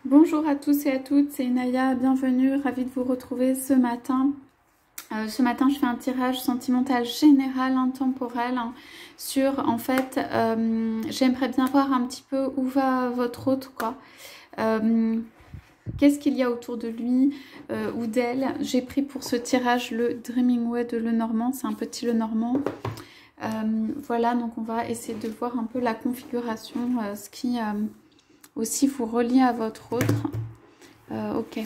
Bonjour à tous et à toutes, c'est Inaya, bienvenue, ravie de vous retrouver ce matin. Je fais un tirage sentimental général, intemporel, sur, en fait, j'aimerais bien voir un petit peu où va votre hôte, quoi. Qu'est-ce qu'il y a autour de lui ou d'elle. J'ai pris pour ce tirage le Dreaming Way de Lenormand, c'est un petit Lenormand. Voilà, donc on va essayer de voir un peu la configuration, ce qui aussi vous relie à votre autre. Ok.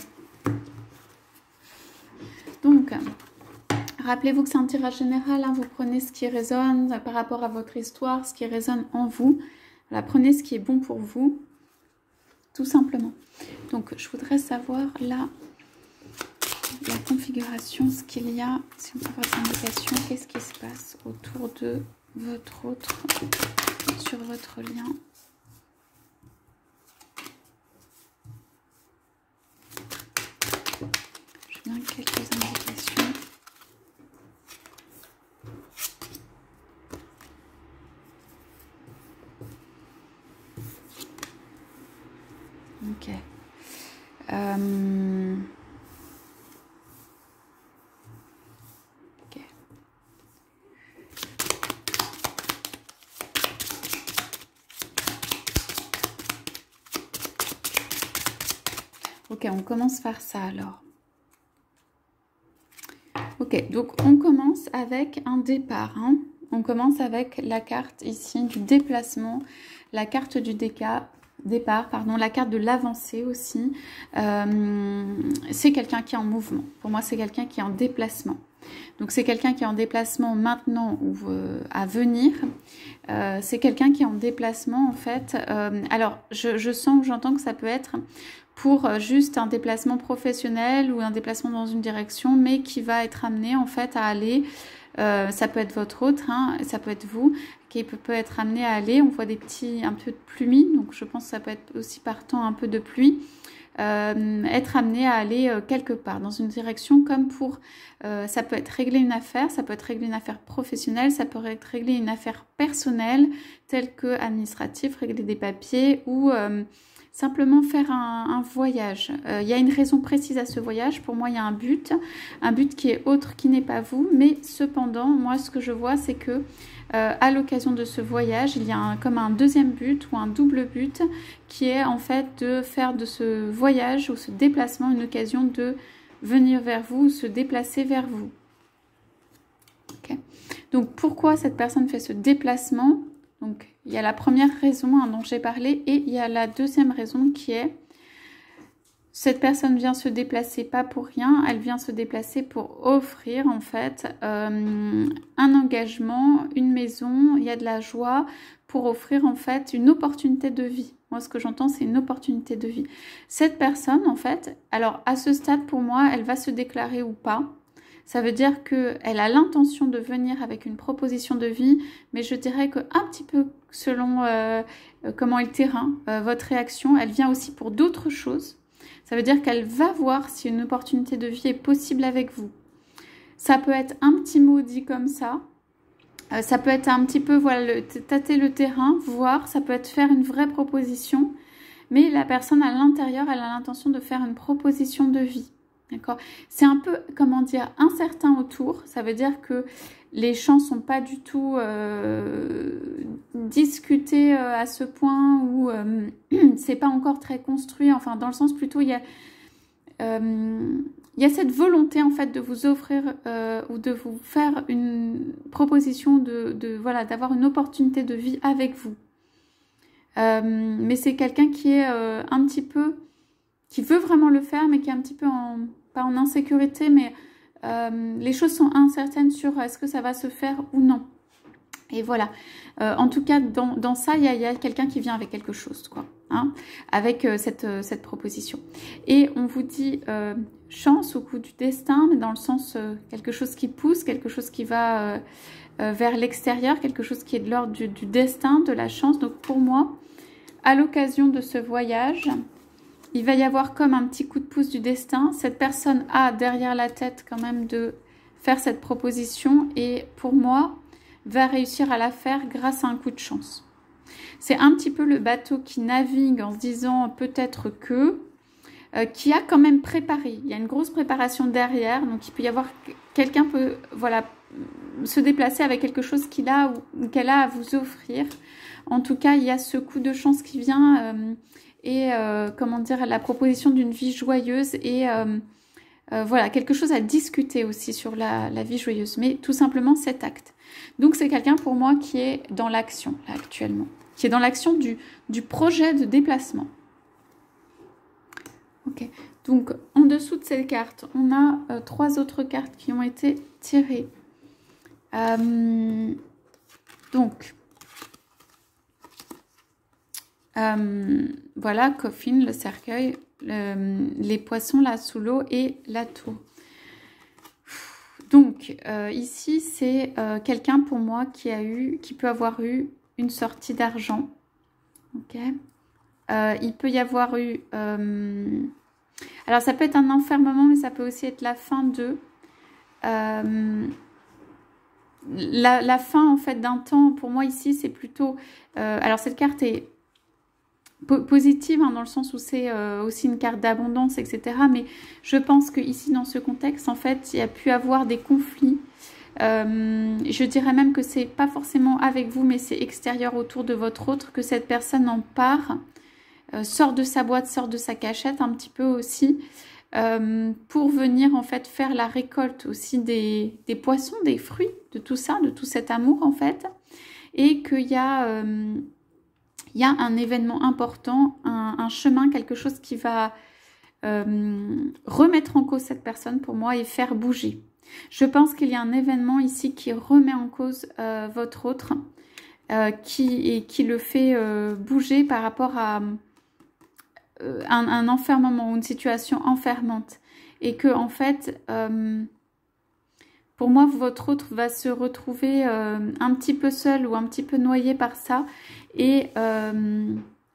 Donc, rappelez-vous que c'est un tirage général, hein, vous prenez ce qui résonne par rapport à votre histoire, ce qui résonne en vous. Voilà, prenez ce qui est bon pour vous, tout simplement. Donc, je voudrais savoir là, la configuration, ce qu'il y a, si on peut avoir des indications, qu'est-ce qui se passe autour de votre autre, sur votre lien. Je viens quelques indications. Ok. Ok. Ok, on commence par ça alors. Ok, donc on commence avec un départ. Hein. On commence avec la carte ici du déplacement, la carte du départ, pardon, la carte de l'avancée aussi. C'est quelqu'un qui est en mouvement. Pour moi, c'est quelqu'un qui est en déplacement. Donc, c'est quelqu'un qui est en déplacement maintenant ou à venir. C'est quelqu'un qui est en déplacement, en fait. Alors, je sens, j'entends que ça peut être pour juste un déplacement professionnel ou un déplacement dans une direction, mais qui va être amené, en fait, à aller... ça peut être votre autre, hein, ça peut être vous, qui peut être amené à aller. On voit des petits, un peu de pluie, donc je pense que ça peut être aussi par temps un peu de pluie. Être amené à aller quelque part dans une direction, comme pour ça peut être régler une affaire, ça peut être régler une affaire professionnelle, ça peut être régler une affaire personnelle telle que administrative, régler des papiers ou simplement faire un voyage. Il y a une raison précise à ce voyage. Pour moi, il y a un but qui est autre, qui n'est pas vous. Mais cependant, moi, ce que je vois, c'est que à l'occasion de ce voyage, il y a comme un deuxième but ou un double but qui est en fait de faire de ce voyage ou ce déplacement une occasion de venir vers vous ou se déplacer vers vous. Okay. Donc, pourquoi cette personne fait ce déplacement ? Donc, il y a la première raison dont j'ai parlé et il y a la deuxième raison qui est cette personne vient se déplacer pas pour rien, elle vient se déplacer pour offrir en fait un engagement, une maison, il y a de la joie pour offrir en fait une opportunité de vie. Moi, ce que j'entends, c'est une opportunité de vie. Cette personne, en fait, alors à ce stade, pour moi, elle va se déclarer ou pas. Ça veut dire qu'elle a l'intention de venir avec une proposition de vie, mais je dirais qu'un petit peu selon comment est le terrain, votre réaction, elle vient aussi pour d'autres choses. Ça veut dire qu'elle va voir si une opportunité de vie est possible avec vous. Ça peut être un petit mot dit comme ça. Ça peut être un petit peu, voilà, tâter le terrain, voir. Ça peut être faire une vraie proposition. Mais la personne à l'intérieur, elle a l'intention de faire une proposition de vie. D'accord ? C'est un peu, comment dire, incertain autour. Ça veut dire que les champs sont pas du tout discutés à ce point où c'est pas encore très construit. Enfin, dans le sens plutôt, il y a cette volonté en fait de vous offrir ou de vous faire une proposition voilà, d'avoir une opportunité de vie avec vous. Mais c'est quelqu'un qui est un petit peu, qui veut vraiment le faire, mais qui est un petit peu pas en insécurité, mais les choses sont incertaines sur est-ce que ça va se faire ou non. Et voilà. En tout cas, dans ça, il y a quelqu'un qui vient avec quelque chose, quoi. Hein, avec cette proposition. Et on vous dit chance au coup du destin, mais dans le sens quelque chose qui pousse, quelque chose qui va vers l'extérieur, quelque chose qui est de l'ordre du destin, de la chance. Donc pour moi, à l'occasion de ce voyage, il va y avoir comme un petit coup de pouce du destin. Cette personne a derrière la tête quand même de faire cette proposition et pour moi, va réussir à la faire grâce à un coup de chance. C'est un petit peu le bateau qui navigue en se disant peut-être que, qui a quand même préparé. Il y a une grosse préparation derrière, donc il peut y avoir quelqu'un peut voilà se déplacer avec quelque chose qu'il a ou qu'elle a à vous offrir. En tout cas, il y a ce coup de chance qui vient et comment dire, la proposition d'une vie joyeuse et voilà, quelque chose à discuter aussi sur la vie joyeuse, mais tout simplement cet acte. Donc c'est quelqu'un pour moi qui est dans l'action là actuellement, qui est dans l'action du projet de déplacement. Ok, donc en dessous de cette carte, on a 3 autres cartes qui ont été tirées. Donc, voilà, coffin, le cercueil, les poissons là sous l'eau et la tour. Donc, ici, c'est quelqu'un pour moi qui peut avoir eu une sortie d'argent. Ok. Il peut y avoir eu... alors, ça peut être un enfermement, mais ça peut aussi être la fin de... la fin, en fait, d'un temps, pour moi, ici, c'est plutôt... alors, cette carte est positive, hein, dans le sens où c'est aussi une carte d'abondance, etc. Mais je pense que ici, dans ce contexte, en fait, il y a pu avoir des conflits. Je dirais même que c'est pas forcément avec vous, mais c'est extérieur autour de votre autre, que cette personne en part, sort de sa boîte, sort de sa cachette un petit peu aussi, pour venir en fait faire la récolte aussi des poissons, des fruits, de tout ça, de tout cet amour en fait, et qu'il y a... il y a un événement important, un chemin, quelque chose qui va remettre en cause cette personne pour moi et faire bouger. Je pense qu'il y a un événement ici qui remet en cause votre autre, qui le fait bouger par rapport à un enfermement ou une situation enfermante. Et que en fait... pour moi, votre autre va se retrouver un petit peu seul ou un petit peu noyé par ça et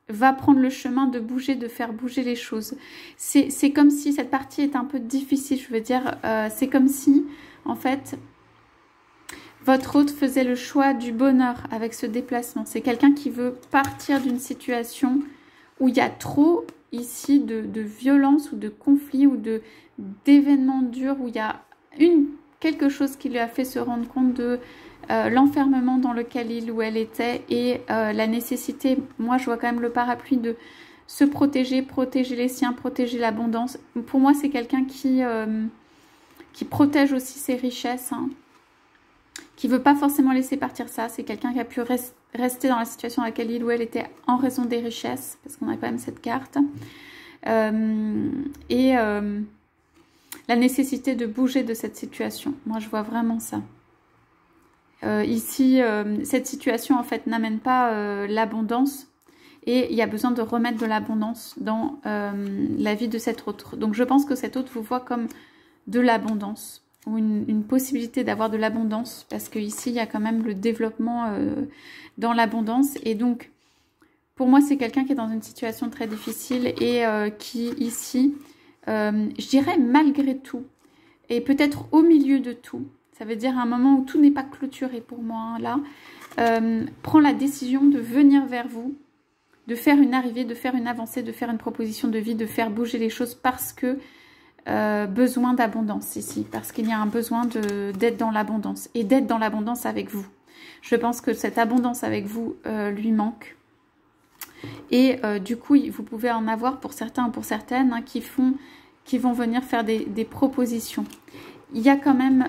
va prendre le chemin de bouger, de faire bouger les choses. C'est comme si cette partie est un peu difficile, je veux dire. C'est comme si, en fait, votre autre faisait le choix du bonheur avec ce déplacement. C'est quelqu'un qui veut partir d'une situation où il y a trop ici de violence ou de conflit ou d'événements durs, où il y a quelque chose qui lui a fait se rendre compte de l'enfermement dans lequel il ou elle était et la nécessité, moi je vois quand même le parapluie de se protéger, protéger les siens, protéger l'abondance. Pour moi c'est quelqu'un qui protège aussi ses richesses, hein, qui ne veut pas forcément laisser partir ça. C'est quelqu'un qui a pu rester dans la situation dans laquelle il ou elle était en raison des richesses, parce qu'on a quand même cette carte. La nécessité de bouger de cette situation. Moi, je vois vraiment ça. Ici, cette situation, en fait, n'amène pas l'abondance. Et il y a besoin de remettre de l'abondance dans la vie de cet autre. Donc, je pense que cet autre vous voit comme de l'abondance. Ou une possibilité d'avoir de l'abondance. Parce qu'ici, il y a quand même le développement dans l'abondance. Et donc, pour moi, c'est quelqu'un qui est dans une situation très difficile et qui, ici... je dirais malgré tout, et peut-être au milieu de tout, ça veut dire un moment où tout n'est pas clôturé pour moi, hein, là, prend la décision de venir vers vous, de faire une arrivée, de faire une avancée, de faire une proposition de vie, de faire bouger les choses parce que besoin d'abondance ici, parce qu'il y a un besoin d'être dans l'abondance et d'être dans l'abondance avec vous. Je pense que cette abondance avec vous lui manque. Et du coup, vous pouvez en avoir pour certains ou pour certaines, hein, qui vont venir faire des propositions. Il y a quand même,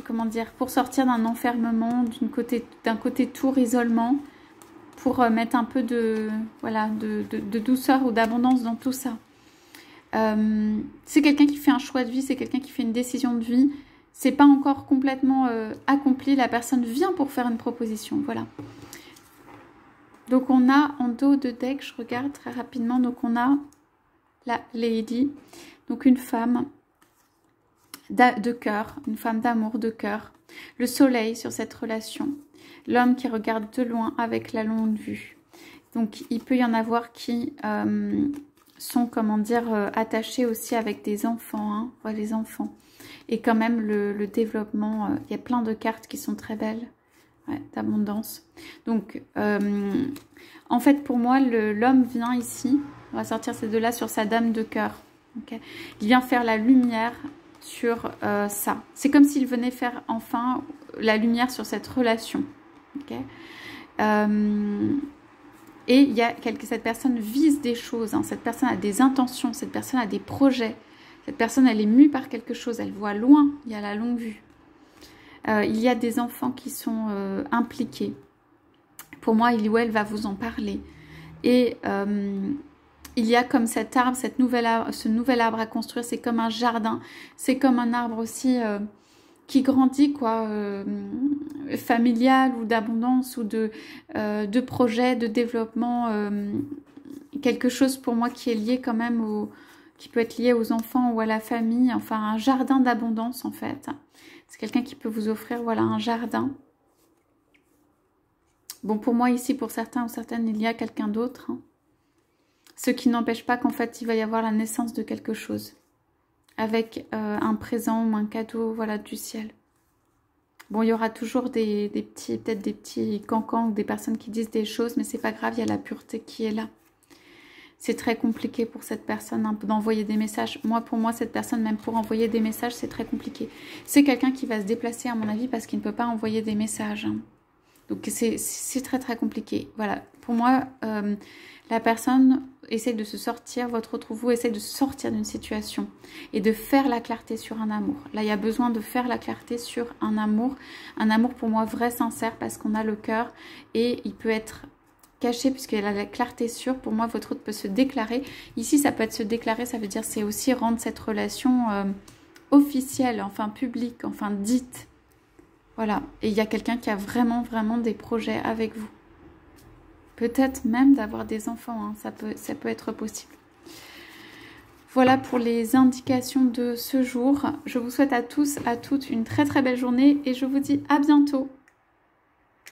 comment dire, pour sortir d'un enfermement, d'un côté tour, isolement, pour mettre un peu voilà, de douceur ou d'abondance dans tout ça. C'est quelqu'un qui fait un choix de vie, c'est quelqu'un qui fait une décision de vie. C'est pas encore complètement accompli, la personne vient pour faire une proposition, voilà. Donc on a en dos de deck, je regarde très rapidement, donc on a la Lady, donc une femme de cœur, une femme d'amour de cœur, le soleil sur cette relation, l'homme qui regarde de loin avec la longue vue. Donc il peut y en avoir qui sont, comment dire, attachés aussi avec des enfants, hein, voilà, les enfants. Et quand même le développement, il y a plein de cartes qui sont très belles. Ouais, d'abondance. Donc, en fait, pour moi, l'homme vient ici. On va sortir ces deux-là sur sa dame de cœur. Okay, il vient faire la lumière sur ça. C'est comme s'il venait faire enfin la lumière sur cette relation. Okay, et il y a cette personne vise des choses, hein, cette personne a des intentions, cette personne a des projets, cette personne elle est mue par quelque chose, elle voit loin, il y a la longue vue. Il y a des enfants qui sont impliqués. Pour moi, il ou elle va vous en parler. Et il y a comme cet arbre, ce nouvel arbre à construire, c'est comme un jardin, c'est comme un arbre aussi qui grandit, quoi, familial ou d'abondance ou de projet, de développement, quelque chose pour moi qui est lié quand même qui peut être lié aux enfants ou à la famille, enfin un jardin d'abondance en fait. C'est quelqu'un qui peut vous offrir, voilà, un jardin. Bon, pour moi ici, pour certains ou certaines, il y a quelqu'un d'autre. Hein. Ce qui n'empêche pas qu'en fait, il va y avoir la naissance de quelque chose. Avec un présent ou un cadeau, voilà, du ciel. Bon, il y aura toujours peut-être des petits cancans ou des personnes qui disent des choses, mais c'est pas grave, il y a la pureté qui est là. C'est très compliqué pour cette personne hein, d'envoyer des messages. Moi, pour moi, cette personne, même pour envoyer des messages, c'est très compliqué. C'est quelqu'un qui va se déplacer, à mon avis, parce qu'il ne peut pas envoyer des messages. Hein. Donc, c'est très, très compliqué. Voilà. Pour moi, la personne essaie de se sortir, votre autre vous essaie de se sortir d'une situation et de faire la clarté sur un amour. Là, il y a besoin de faire la clarté sur un amour pour moi vrai, sincère, parce qu'on a le cœur et il peut être caché puisqu'il a la clarté sûre. Pour moi, votre autre peut se déclarer. Ici, ça peut être se déclarer, ça veut dire c'est aussi rendre cette relation officielle, enfin publique, enfin dite. Voilà. Et il y a quelqu'un qui a vraiment, vraiment des projets avec vous. Peut-être même d'avoir des enfants, hein. Ça peut être possible. Voilà pour les indications de ce jour. Je vous souhaite à tous, à toutes une très très belle journée et je vous dis à bientôt.